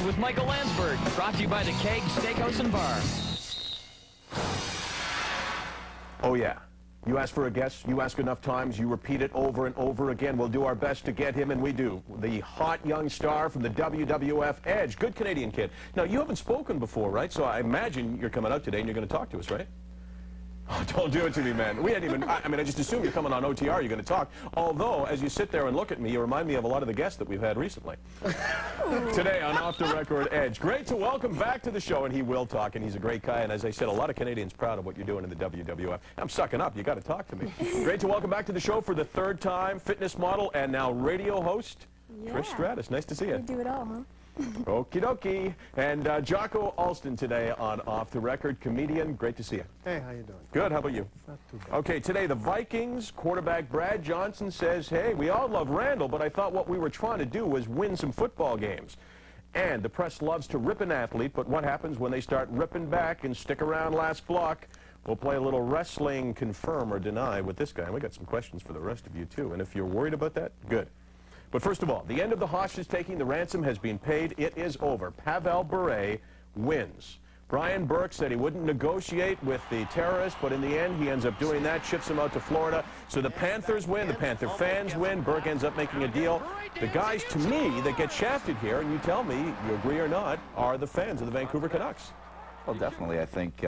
with Michael Landsberg, brought to you by the Keg Steakhouse and Bar. Oh, yeah. You ask for a guest, you ask enough times, you repeat it over and over again. We'll do our best to get him, and we do. The hot young star from the WWF Edge. Good Canadian kid. Now, you haven't spoken before, right? So I imagine you're coming out today and you're going to talk to us, right? Oh, don't do it to me, man. We hadn't even, I mean, I just assume you're coming on OTR, you're going to talk. Although, as you sit there and look at me, you remind me of a lot of the guests that we've had recently. Today on Off the Record Edge. Great to welcome back to the show, and he will talk, and he's a great guy. And as I said, a lot of Canadians proud of what you're doing in the WWF. I'm sucking up. You got to talk to me. Great to welcome back to the show for the third time, fitness model and now radio host, Trish Stratus. Nice to see you. You do it all, huh? Okie dokie. And Jocko Alston today on Off the Record, comedian. Great to see you. Hey, how you doing? Good. How about you? Not too bad. Okay, today the Vikings quarterback Brad Johnson says, hey, we all love Randall, but I thought what we were trying to do was win some football games. And the press loves to rip an athlete, but what happens when they start ripping back and stick around last block? We'll play a little wrestling confirm or deny with this guy. And we got some questions for the rest of you, too. And if you're worried about that, good. But first of all, the end of the hostage-taking, the ransom has been paid. It is over. Pavel Bure wins. Brian Burke said he wouldn't negotiate with the terrorists, but in the end, he ends up doing that, ships him out to Florida. So the Panthers win, the Panther fans win, Burke ends up making a deal. The guys, to me, that get shafted here, and you tell me, you agree or not, are the fans of the Vancouver Canucks. Well, definitely. I think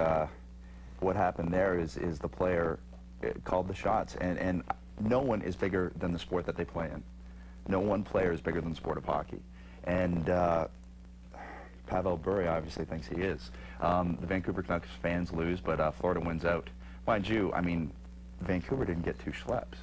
what happened there is the player called the shots, and no one is bigger than the sport that they play in. No one player is bigger than the sport of hockey. And Pavel Bure obviously thinks he is. The Vancouver Canucks fans lose, but Florida wins out. Mind you, I mean, Vancouver didn't get two schleps.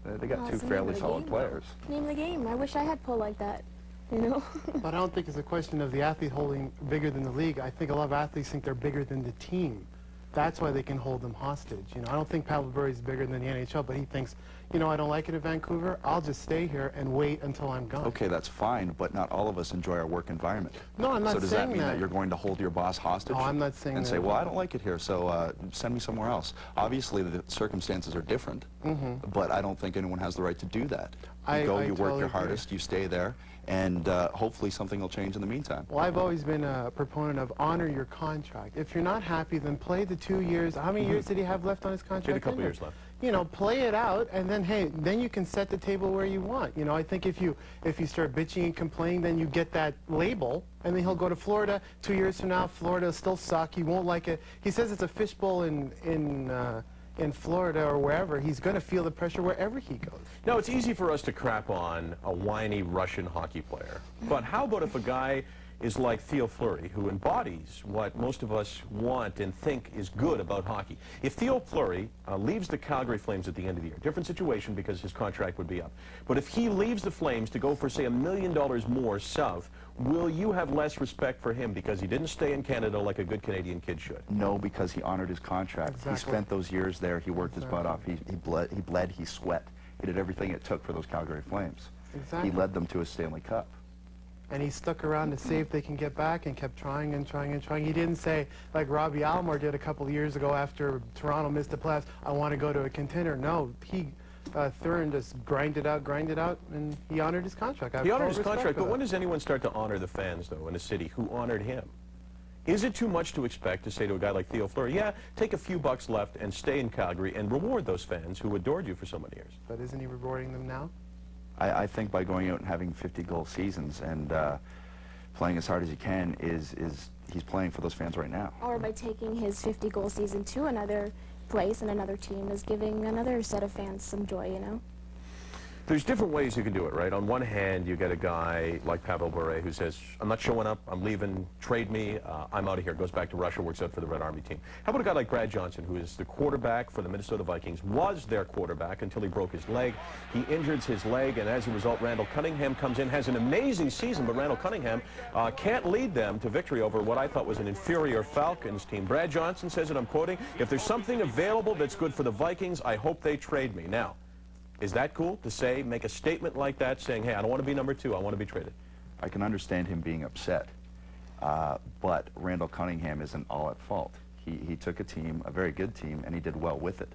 They got two fairly solid players. Name of the game. I wish I had pull like that, you know? But I don't think it's a question of the athlete holding bigger than the league. I think a lot of athletes think they're bigger than the team. That's why they can hold them hostage. You know, I don't think Pavel Bure is bigger than the NHL, but he thinks, you know, I don't like it in Vancouver. I'll just stay here and wait until I'm gone. Okay, that's fine, but not all of us enjoy our work environment. No, I'm not saying that. So does that mean that you're going to hold your boss hostage? No, I'm not saying that. And say, well, I don't like it here, so send me somewhere else. Obviously, the circumstances are different, but I don't think anyone has the right to do that. You go, you work your hardest, you stay there, and hopefully something will change in the meantime. Well, I've always been a proponent of honor your contract. If you're not happy, then play the 2 years. How many years did he have left on his contract? He had a couple years left. You know, play it out, and then, hey, then you can set the table where you want. You know, I think if you start bitching and complaining, then you get that label, and then he'll go to Florida 2 years from now. Florida will still suck. He won't like it. He says it's a fishbowl in Florida or wherever. He's going to feel the pressure wherever he goes. Now, it's easy for us to crap on a whiny Russian hockey player, but how about if a guy is like Theo Fleury, who embodies what most of us want and think is good about hockey? If Theo Fleury leaves the Calgary Flames at the end of the year, different situation because his contract would be up, but if he leaves the Flames to go for, say, $1 million more south, will you have less respect for him because he didn't stay in Canada like a good Canadian kid should? No, because he honored his contract. Exactly. He spent those years there. He worked his butt off. He bled, he sweat. He did everything it took for those Calgary Flames. Exactly. He led them to a Stanley Cup. And he stuck around to see if they can get back and kept trying and trying and trying. He didn't say, like Robbie Alomar did a couple of years ago after Toronto missed the playoffs, I want to go to a contender. No, he Thurin just grinded out, and he honored his contract. He honored his contract, but when does anyone start to honor the fans, though, in a city who honored him? Is it too much to expect to say to a guy like Theo Fleury, yeah, take a few bucks left and stay in Calgary and reward those fans who adored you for so many years? But isn't he rewarding them now? I think by going out and having 50-goal seasons and playing as hard as he can he's playing for those fans right now. Or by taking his 50-goal season to another place and another team is giving another set of fans some joy, you know? There's different ways you can do it, right? On one hand, you get a guy like Pavel Bure who says, I'm not showing up, I'm leaving, trade me, I'm out of here, goes back to Russia, works out for the Red Army team. How about a guy like Brad Johnson, who is the quarterback for the Minnesota Vikings, was their quarterback until he broke his leg. He injured his leg, and as a result, Randall Cunningham comes in, has an amazing season, but Randall Cunningham can't lead them to victory over what I thought was an inferior Falcons team. Brad Johnson says, and I'm quoting, if there's something available that's good for the Vikings, I hope they trade me. Now, is that cool to say, make a statement like that, saying, hey, I don't want to be number 2, I want to be traded? I can understand him being upset, but Randall Cunningham isn't all at fault. He took a team, a very good team, and he did well with it.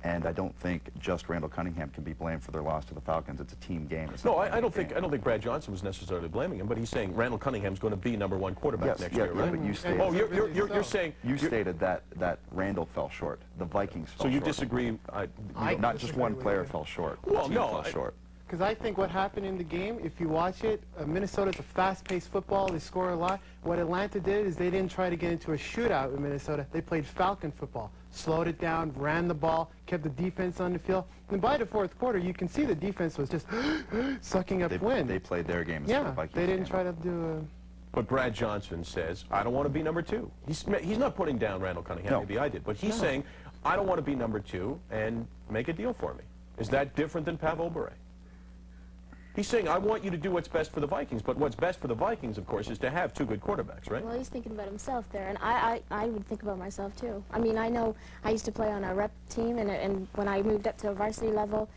And I don't think just Randall Cunningham can be blamed for their loss to the Falcons. It's a team game. It's No, not I a don't game. think Brad Johnson was necessarily blaming him, but he's saying Randall Cunningham's going to be #1 quarterback Yes, next yeah, year, yeah, right? but you stated, Oh, you're saying you stated that Randall fell short. The Vikings fell so you short. disagree? Not just disagree one with player you. fell short. Well, The team no, fell short. Because I think what happened in the game, if you watch it, Minnesota's a fast-paced football. They score a lot. What Atlanta did is they didn't try to get into a shootout in Minnesota. They played Falcon football, slowed it down, ran the ball, kept the defense on the field. And by the fourth quarter, you can see the defense was just sucking up wind. They played their game. Instead of the Yeah, Vikings they didn't game. try to do But Brad Johnson says, I don't want to be #2. He's not putting down Randall Cunningham. No. Maybe I did. But he's saying, I don't want to be #2 and make a deal for me. Is that different than Pavel Bure? He's saying, I want you to do what's best for the Vikings. But what's best for the Vikings, of course, is to have 2 good quarterbacks, right? Well, he's thinking about himself there, and I would think about myself too. I mean, I know I used to play on a rep team, and when I moved up to a varsity level,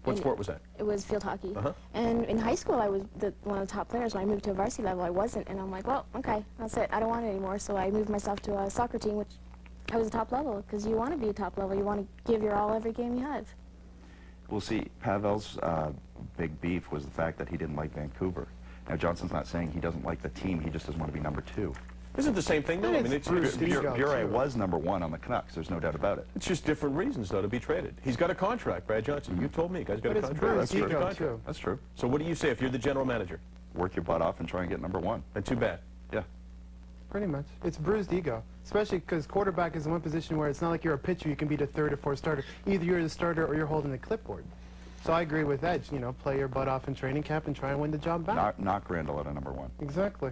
What sport was that? it was field hockey. Uh-huh. And in high school, I was one of the top players. When I moved to a varsity level, I wasn't, and I'm like, well, okay, that's it. I don't want it anymore. So I moved myself to a soccer team, which I was a top level, because you want to be a top level. You want to give your all every game you have. We'll see. Pavel's big beef was the fact that he didn't like Vancouver. Now, Johnson's not saying he doesn't like the team. He just doesn't want to be #2. Isn't it the same thing, though? I mean, it's Bruce Ego, Bure too. was #1 on the Canucks. There's no doubt about it. it's just different reasons, though, to be traded. He's got a contract, Brad Johnson. You told me. Guy's got But a it's contract. Bruce He's got a Ego, contract. too. That's true. So what do you say if you're the general manager? Work your butt off and try and get #1. And too bad. Yeah. Pretty much. It's bruised ego, especially because quarterback is the one position where it's not like you're a pitcher. You can be the 3rd or 4th starter. Either you're the starter or you're holding the clipboard. So I agree with Edge. You know, play your butt off in training camp and try and win the job back. Knock Randall at a #1. Exactly.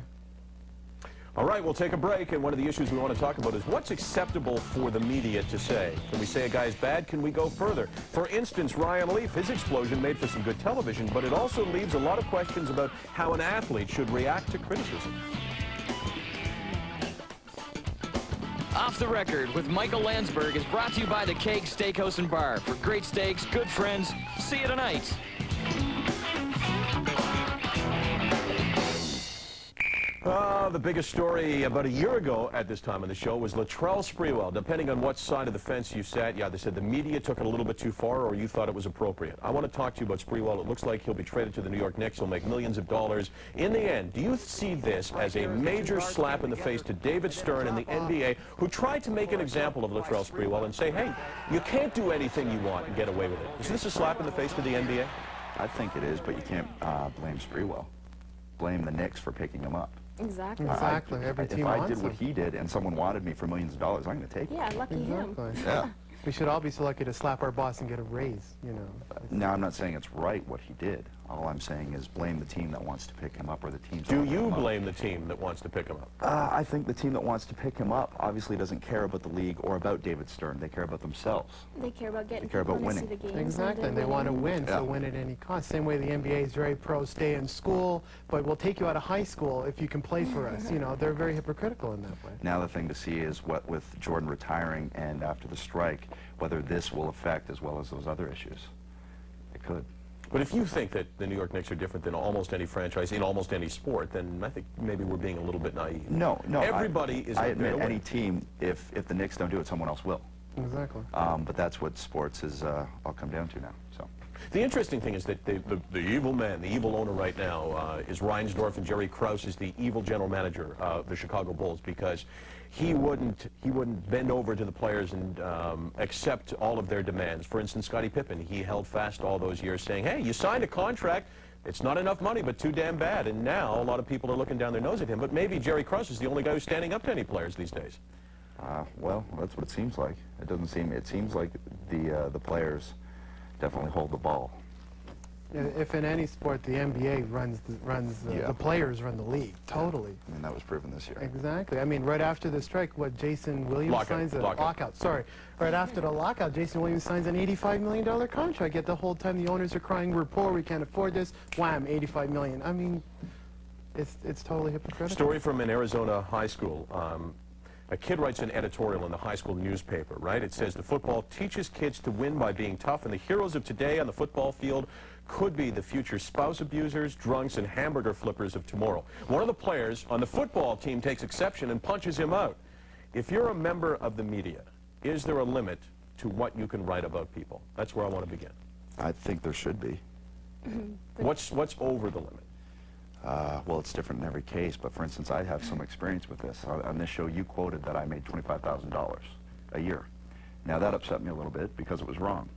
All right, we'll take a break, and one of the issues we want to talk about is what's acceptable for the media to say. Can we say a guy's bad? Can we go further? For instance, Ryan Leaf, his explosion made for some good television, but it also leaves a lot of questions about how an athlete should react to criticism. Off the Record with Michael Landsberg is brought to you by the Keg Steakhouse and Bar. For great steaks, good friends, see you tonight. The biggest story about a year ago at this time of the show was Latrell Sprewell. Depending on what side of the fence you sat, yeah, they said the media took it a little bit too far or you thought it was appropriate. I want to talk to you about Sprewell. It looks like he'll be traded to the New York Knicks. He'll make millions of dollars. In the end, do you see this as a major slap in the face to David Stern and the NBA, who tried to make an example of Latrell Sprewell and say, hey, you can't do anything you want and get away with it? Is this a slap in the face to the NBA? I think it is, but you can't blame Sprewell. Blame the Knicks for picking him up. Exactly. Exactly. Every team If I wants did what him. he did and someone wanted me for millions of dollars, I'm going to take it. Yeah, lucky him. Exactly. Yeah. We should all be so lucky to slap our boss and get a raise, you know. Now, I'm not saying it's right what he did. All I'm saying is blame the team that wants to pick him up or the teams that Do want to pick you him up. blame the team that wants to pick him up? I think the team that wants to pick him up obviously doesn't care about the league or about David Stern. They care about themselves. They care about getting They care about people to see winning. the games. Exactly, and they want to win, Yeah. so win at any cost. Same way the NBA is very pro stay in school, but we'll take you out of high school if you can play for us. You know, they're very hypocritical in that way. Now the thing to see is what with Jordan retiring and after the strike, whether this will affect as well as those other issues. It could. But if you think that the New York Knicks are different than almost any franchise in almost any sport, then I think maybe we're being a little bit naive. No. Everybody is I out there admit to any win. team, if the Knicks don't do it, someone else will. Exactly. But that's what sports is all come down to now. So. The interesting thing is that the evil man, the evil owner right now is Reinsdorf, and Jerry Krause is the evil general manager of the Chicago Bulls, because he wouldn't bend over to the players and accept all of their demands. For instance, Scottie Pippen, he held fast all those years saying, hey, you signed a contract, it's not enough money, but too damn bad. And now a lot of people are looking down their nose at him, but maybe Jerry Krause is the only guy who's standing up to any players these days. Well, that's what it seems like. It seems like the players definitely hold the ball. If in any sport the NBA runs Yeah. the players run the league, totally. I mean, that was proven this year. Exactly. I mean, right after the strike, Jason Williams signs a lockout. Sorry. Right after the lockout, Jason Williams signs an $85 million contract. Yet the whole time the owners are crying, we're poor, we can't afford this. Wham, $85 million. I mean, it's totally hypocritical. Story from an Arizona high school. A kid writes an editorial in the high school newspaper, right? It says the football teaches kids to win by being tough, and the heroes of today on the football field could be the future spouse abusers, drunks, and hamburger flippers of tomorrow. One of the players on the football team takes exception and punches him out. If you're a member of the media, is there a limit to what you can write about people? That's where I want to begin. I think there should be. What's over the limit? Well, it's different in every case, but for instance, I have some experience with this. On this show, you quoted that I made $25,000 a year. Now, that upset me a little bit because it was wrong.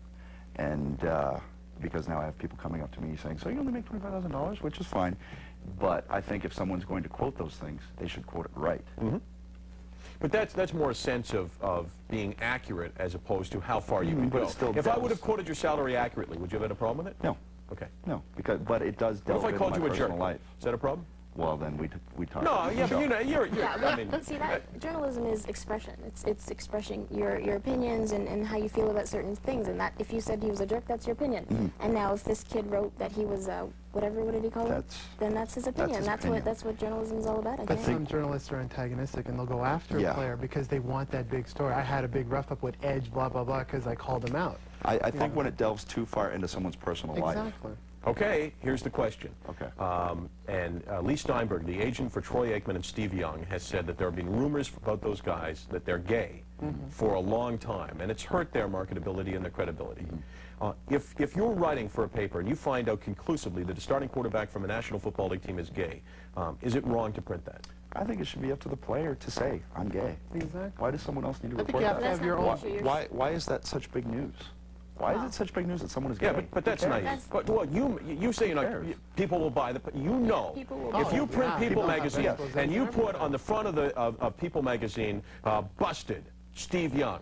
And because now I have people coming up to me saying, so you only make $25,000, which is fine. But I think if someone's going to quote those things, they should quote it right. But that's more a sense of being accurate as opposed to how far you can But go. it still If I does. would have quoted your salary accurately, would you have had a problem with it? No, Okay. no, but it does What delve if I into called my you a jerk? personal life. Is that a problem? Well, then we talk. No, yeah, but you know, you're Yeah, I mean, but see, that journalism is expression. It's expressing your opinions and how you feel about certain things. And that if you said he was a jerk, that's your opinion. And now if this kid wrote that he was whatever, what did he call it? Then that's his opinion. his That's opinion. what journalism is all about. I But think. some journalists are antagonistic and they'll go after a Yeah. player because they want that big story. I had a big rough up with Edge, blah, blah, blah, because I called him out. I think when it delves too far into someone's personal life. Exactly. okay, here's the question. Okay. And Lee Steinberg, the agent for Troy Aikman and Steve Young, has said that there have been rumors about those guys that they're gay for a long time, and it's hurt their marketability and their credibility. If you're writing for a paper and you find out conclusively that a starting quarterback from a National Football League team is gay, is it wrong to print that? I think it should be up to the player to say, I'm gay. Exactly. Why does someone else need to I think report you have that? to That's have your not own. the issue. Why is that such big news? Why is it such big news that someone is gay? Yeah, but that's Who nice. cares? But well, you say people will buy the. You know, People will if buy you it. print Yeah, People people have magazine exposed and you everywhere. put on the front of People magazine, busted Steve Young.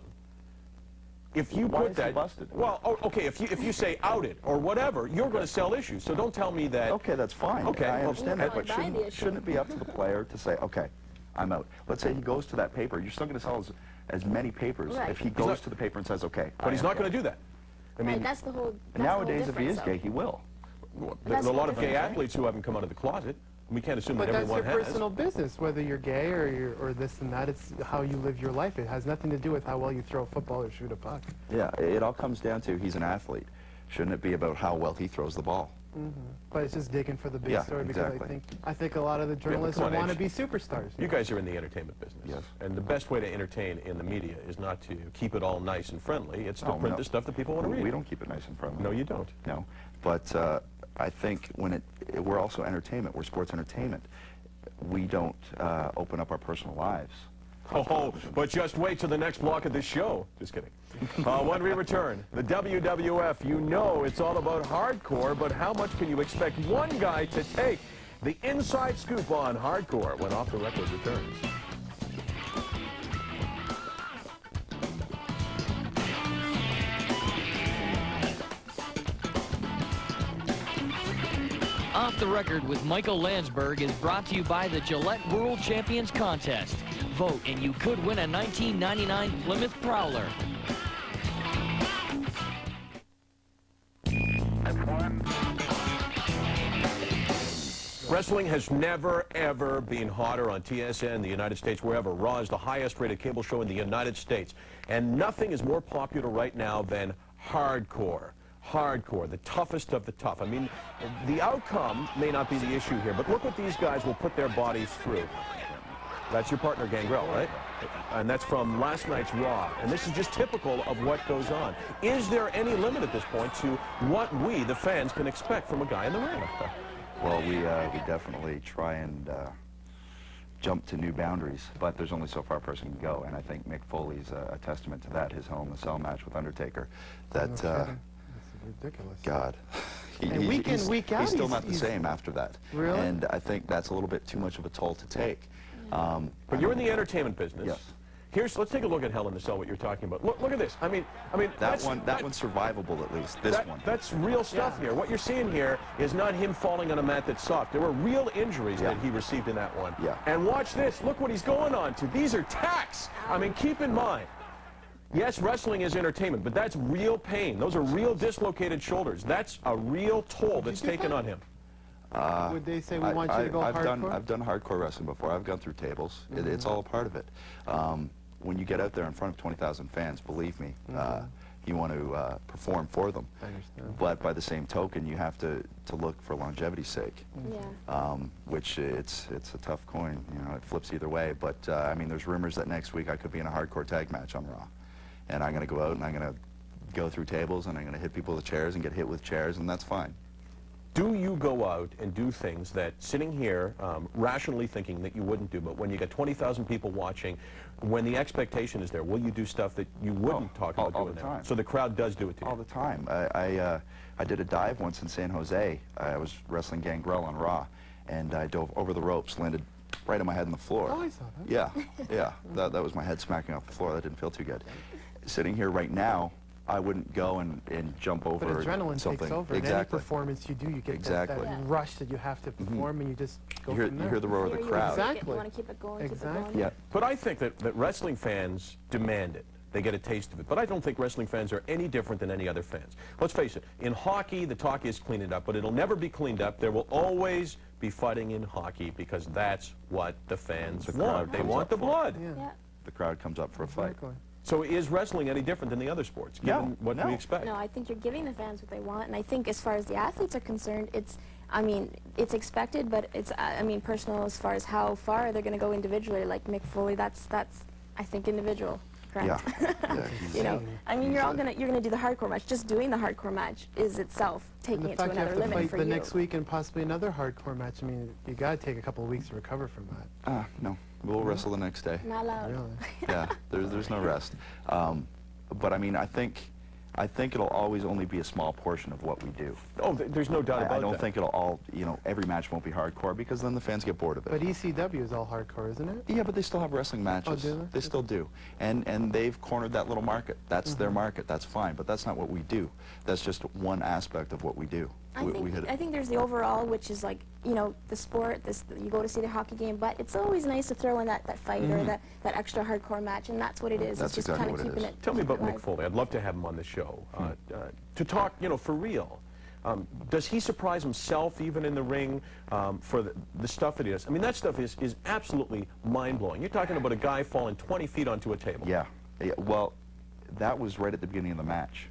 If you Why put is he that, busted? well, okay, if you say outed or whatever, you're going to sell issues. So don't tell me that. Okay, that's fine. Okay, I well, understand that, but buy the shouldn't, issue. shouldn't it be up to the player to say, okay, I'm out? Let's say he goes to that paper. You're still going to sell as many papers Right. if he not- goes to the paper and says, okay. But he's not going to do that. I Right, mean, that's the whole. And nowadays, if he is difference, gay, though. he will. there's that's a lot the of gay difference, right? athletes who haven't come out of the closet. We can't assume But that that's your everyone has. personal business, whether you're gay or this and that. It's how you live your life. It has nothing to do with how well you throw a football or shoot a puck. Yeah, it all comes down to he's an athlete. Shouldn't it be about how well he throws the ball? But it's just digging for the big Yeah, story because exactly. I think a lot of the journalists come on, want to H. be superstars. You guys are in the entertainment business. Yes. And the best way to entertain in the media is not to keep it all nice and friendly. It's to Oh, print no. the stuff that people want to read. We don't keep it nice and friendly. No, you don't. No, but I think when we're also entertainment. We're sports entertainment. We don't open up our personal lives. Oh, but just wait till the next block of this show. Just kidding. When we return, the WWF, you know it's all about hardcore, but how much can you expect one guy to take? The inside scoop on hardcore when Off the Record returns. Off the Record with Michael Landsberg is brought to you by the Gillette World Champions Contest. Vote and you could win a 1999 Plymouth Prowler. Wrestling has never, ever been hotter on TSN, the United States, wherever. Raw is the highest-rated cable show in the United States. And nothing is more popular right now than hardcore. Hardcore, the toughest of the tough. I mean, the outcome may not be the issue here, but look what these guys will put their bodies through. That's your partner, Gangrel, right? And that's from last night's Raw. And this is just typical of what goes on. Is there any limit at this point to what we, the fans, can expect from a guy in the ring? Well, we definitely try and jump to new boundaries, but there's only so far a person can go, and I think Mick Foley's a testament to that. His Hell in the Cell match with Undertaker. That That's ridiculous. God. And week in, week out, he's still he's- not the he's- same after that. Really? And I think that's a little bit too much of a toll to take. But you're in the entertainment business. Yes. Let's take a look at Hell in the Cell, what you're talking about. Look at this. I mean, That one's survivable at least. This one. That's real stuff here. What you're seeing here is not him falling on a mat that's soft. There were real injuries that he received in that one. Yeah. And watch this. Look what he's going on to. These are tacks. I mean, keep in mind. Yes, wrestling is entertainment, but that's real pain. Those are real dislocated shoulders. That's a real toll that's taken on him. Would they say we want you to go I've hardcore? done hardcore wrestling before. I've gone through tables. It's all a part of it. When you get out there in front of 20,000 fans, believe me, you want to perform for them. I understand. But by the same token, you have to look for longevity's sake, Yeah. which it's a tough coin. You know, it flips either way. But I mean, there's rumors that next week I could be in a hardcore tag match on Raw, and I'm going to go out and I'm going to go through tables and I'm going to hit people with chairs and get hit with chairs, and that's fine. Do you go out and do things that, sitting here, rationally thinking that you wouldn't do, but when you get 20,000 people watching, when the expectation is there, will you do stuff that you wouldn't talk about all doing the there? time. So the crowd does do it to you? All the time. I did a dive once in San Jose. I was wrestling Gangrel on Raw, and I dove over the ropes, landed right on my head on the floor. Oh, I saw that. Yeah, yeah. That was my head smacking off the floor. That didn't feel too good. Sitting here right now, I wouldn't go and jump over But adrenaline something. takes over. In any Exactly. performance you do, you get Exactly. that rush that you have to perform, and you just go You from there. hear the roar of the You crowd. Exactly. want to keep it going, keep it Exactly. going. Yeah. But I think that wrestling fans demand it. They get a taste of it. But I don't think wrestling fans are any different than any other fans. Let's face it, in hockey, the talk is clean it up, but it'll never be cleaned up. There will always be fighting in hockey because that's what the fans The want. crowd They comes want up the for it. blood. Yeah. Yeah. The crowd comes up for a fight. Exactly. So is wrestling any different than the other sports, given what no. we expect? No, I think you're giving the fans what they want, and I think as far as the athletes are concerned, I mean, it's expected, but it's, I mean, personal as far as how far they're going to go individually. Like Mick Foley, that's, I think, individual. Correct? Yeah. Yeah, he's- You know, I mean, you're gonna do the hardcore match. Just doing the hardcore match is itself And taking the it to fact you another have to limit fight for the you. next week and possibly another hardcore match, I mean, you got to take a couple of weeks to recover from that. No. We'll wrestle the next day. Not allowed. Really. Yeah, there's no rest. But I mean, I think it'll always only be a small portion of what we do. Oh, there's no doubt about I don't that. think it'll all, every match won't be hardcore because then the fans get bored of it. But ECW is all hardcore, isn't it? Yeah, but they still have wrestling matches. do they? They still do. And they've cornered that little market. That's their market. That's fine. But that's not what we do. That's just one aspect of what we do. I We hit think, I it. think there's the overall, which is like, you know, the sport, you go to see the hockey game, but it's always nice to throw in that fight or that extra hardcore match, and that's what it is. That's it's just exactly kind of what it keeping is. it. Tell me keeping about it Mick live. Foley. I'd love to have him on the show to talk, for real. Does he surprise himself even in the ring for the stuff that he does? I mean, that stuff is absolutely mind-blowing. You're talking about a guy falling 20 feet onto a table. Yeah. Well, that was right at the beginning of the match.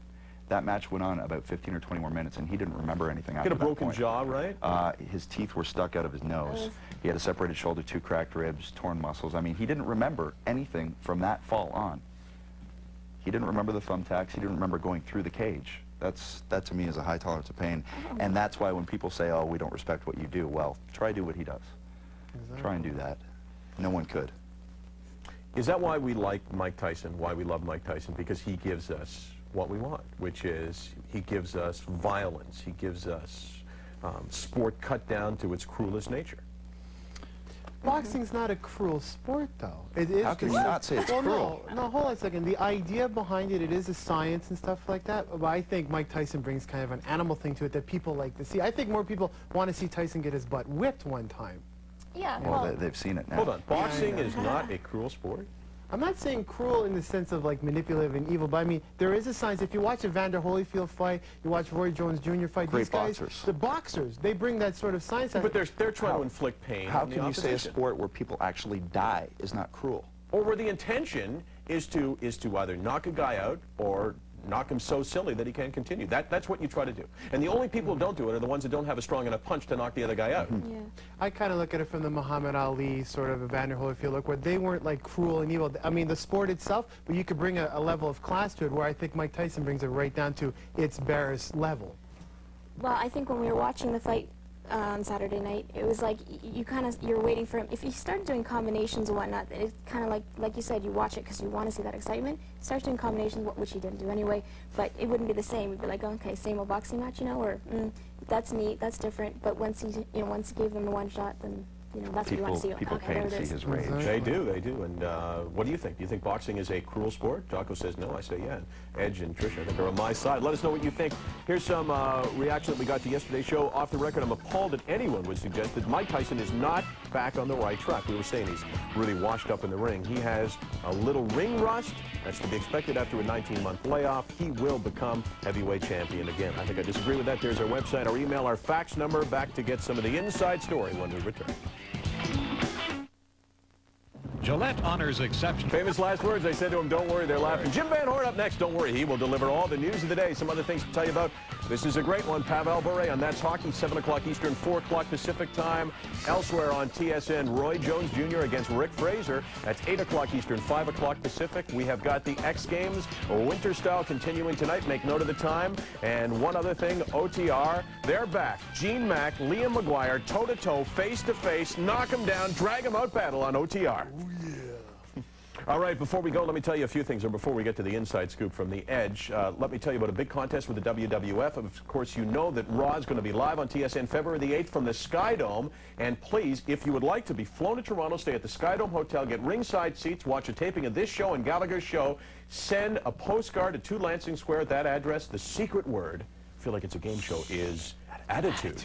That match went on about 15 or 20 more minutes, and he didn't remember anything after Get a that broken point. jaw, right? His teeth were stuck out of his nose. He had a separated shoulder, 2 cracked ribs, torn muscles. I mean, he didn't remember anything from that fall on. He didn't remember the thumbtacks. He didn't remember going through the cage. That to me is a high tolerance of pain. And that's why when people say, oh, we don't respect what you do, well, try to do what he does. Try and do that. No one could. Is that why we like Mike Tyson, why we love Mike Tyson? Because he gives us what we want, which is he gives us violence. He gives us sport cut down to its cruelest nature. Boxing's not a cruel sport, though. It is. How can you not say it's well, cruel? No, hold on a second. The idea behind it is a science and stuff like that. But I think Mike Tyson brings kind of an animal thing to it that people like to see. I think more people want to see Tyson get his butt whipped one time. Yeah, Well, they've seen it now. Hold on, boxing is not a cruel sport? I'm not saying cruel in the sense of like manipulative and evil, but I mean there is a science. If you watch a Vander Holyfield fight, you watch Roy Jones Jr. fight, Great these guys, boxers. the boxers, they bring that sort of science. But they're trying to inflict pain How on the can you say a opposition. sport where people actually die is not cruel? Or where the intention is to either knock a guy out or knock him so silly that he can't continue. That's what you try to do. And the only people who don't do it are the ones that don't have a strong enough punch to knock the other guy out. yeah. I kind of look at it from the Muhammad Ali sort of Evander Holyfield look, where they weren't like cruel and evil. I mean, the sport itself, but you could bring a level of class to it, where I think Mike Tyson brings it right down to its barest level. Well, I think when we were watching the fight on Saturday night, it was like you're waiting for him. If he started doing combinations and whatnot, it's kind of like you said, you watch it because you want to see that excitement. He starts doing combinations, which he didn't do anyway, but it wouldn't be the same. It'd be like, okay, same old boxing match, or that's neat, that's different. But once he gave them the one shot, then that's what you want to see. People Okay, pay there to it see is. his rage. They do. And what do you think? Do you think boxing is a cruel sport? Jocko says no. I say yeah. Edge and Trish, I think, are on my side. Let us know what you think. Here's some reaction that we got to yesterday's show. Off the record, I'm appalled that anyone would suggest that Mike Tyson is not back on the right track. We were saying he's really washed up in the ring. He has a little ring rust. That's to be expected after a 19-month layoff. He will become heavyweight champion again. I think I disagree with that. There's our website, our email, our fax number. Back to get some of the inside story when we return. Gillette honors exception. Famous last words. I said to him, don't worry, they're laughing. Jim Van Horn up next. Don't worry, he will deliver all the news of the day. Some other things to tell you about. This is a great one. Pavel Bure on That's Hockey, 7 o'clock Eastern, 4 o'clock Pacific time. Elsewhere on TSN, Roy Jones Jr. against Rick Fraser. That's 8 o'clock Eastern, 5 o'clock Pacific. We have got the X Games, winter style, continuing tonight. Make note of the time. And one other thing, OTR, they're back. Gene Mack, Liam McGuire, toe-to-toe, face-to-face, knock them down, drag them out battle on OTR. All right, before we go, let me tell you a few things, or before we get to the inside scoop from The Edge, let me tell you about a big contest with the WWF. Of course, you know that Raw is going to be live on TSN February the 8th from the Sky Dome. And please, if you would like to be flown to Toronto, stay at the Sky Dome Hotel, get ringside seats, watch a taping of this show and Gallagher's show, send a postcard to Lansing Square at that address. The secret word, I feel like it's a game show, is attitude.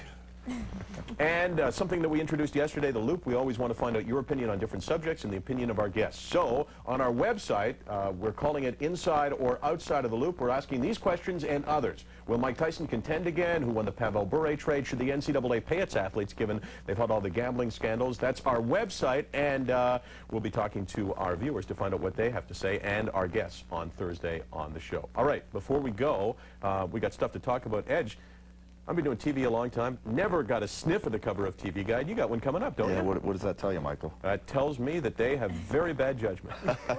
And something that we introduced yesterday, The Loop. We always want to find out your opinion on different subjects and the opinion of our guests. So, on our website, we're calling it Inside or Outside of the Loop. We're asking these questions and others. Will Mike Tyson contend again? Who won the Pavel Bure trade? Should the NCAA pay its athletes, given they've had all the gambling scandals? That's our website, and we'll be talking to our viewers to find out what they have to say, and our guests on Thursday on the show. All right, before we go, we got stuff to talk about. Edge, I've been doing TV a long time. Never got a sniff of the cover of TV Guide. You got one coming up, don't you? What does that tell you, Michael? That tells me that they have very bad judgment.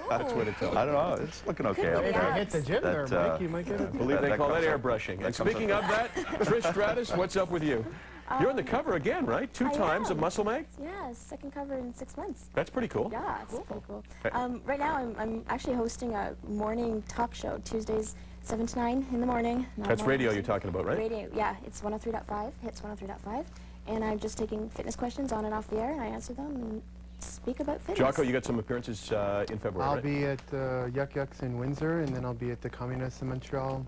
That's what it tells me. I don't know. It's looking okay up If you there. hit the gym there, Mike, you might get I it. believe they that call that comes up. airbrushing. And That comes speaking up. of that, Trish Stratus, what's up with you? You're on the cover again, right? Two I times of am. Muscle Mag? Yeah, second cover in 6 months. That's pretty cool. Yeah, it's pretty cool. Right now, I'm actually hosting a morning talk show, Tuesdays, 7 to 9 in the morning. That's radio you're talking about, right? Radio, yeah. It's 103.5, hits 103.5. And I'm just taking fitness questions on and off the air, and I answer them and speak about fitness. Jocko, you got some appearances in February, I'll right? be at Yuck Yucks in Windsor, and then I'll be at the Communists in Montreal,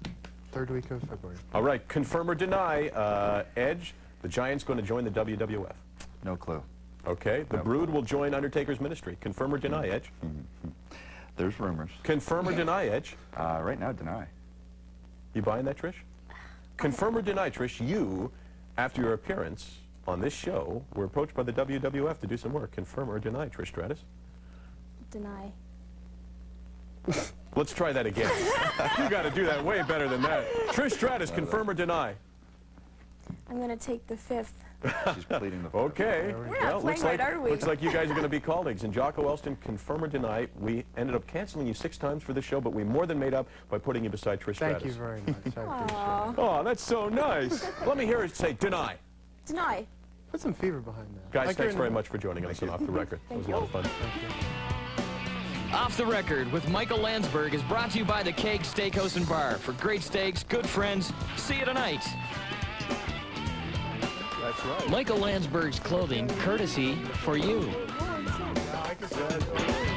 3rd week of February. All right, confirm or deny, Edge, the Giant's going to join the WWF. No clue. Okay, the Brood will join Undertaker's ministry. Confirm or deny, Edge? There's rumors. Confirm or deny, Edge? Right now, deny. You buying that, Trish? Confirm or deny, Trish, you, after your appearance on this show, were approached by the WWF to do some work. Confirm or deny, Trish Stratus? Deny. Let's try that again. You got to do that way better than that. Trish Stratus, confirm or deny? I'm going to take the 5th. She's pleading the Okay. We're not playing right, are we? Looks like you guys are going to be colleagues. And Jocko Elston, confirm or deny? We ended up canceling you 6 times for the show, but we more than made up by putting you beside Trish Stratus. Thank you very much. I appreciate it. Oh, that's so nice. Let me hear it say deny. Deny. Put some fever behind that. Guys, Like thanks you're very in- much for joining us on Off the Record. It was a lot of fun. Off the Record with Michael Landsberg is brought to you by the Keg Steakhouse and Bar. For great steaks, good friends, see you tonight. That's right. Michael Landsberg's clothing, courtesy for you. Yeah, I could say that.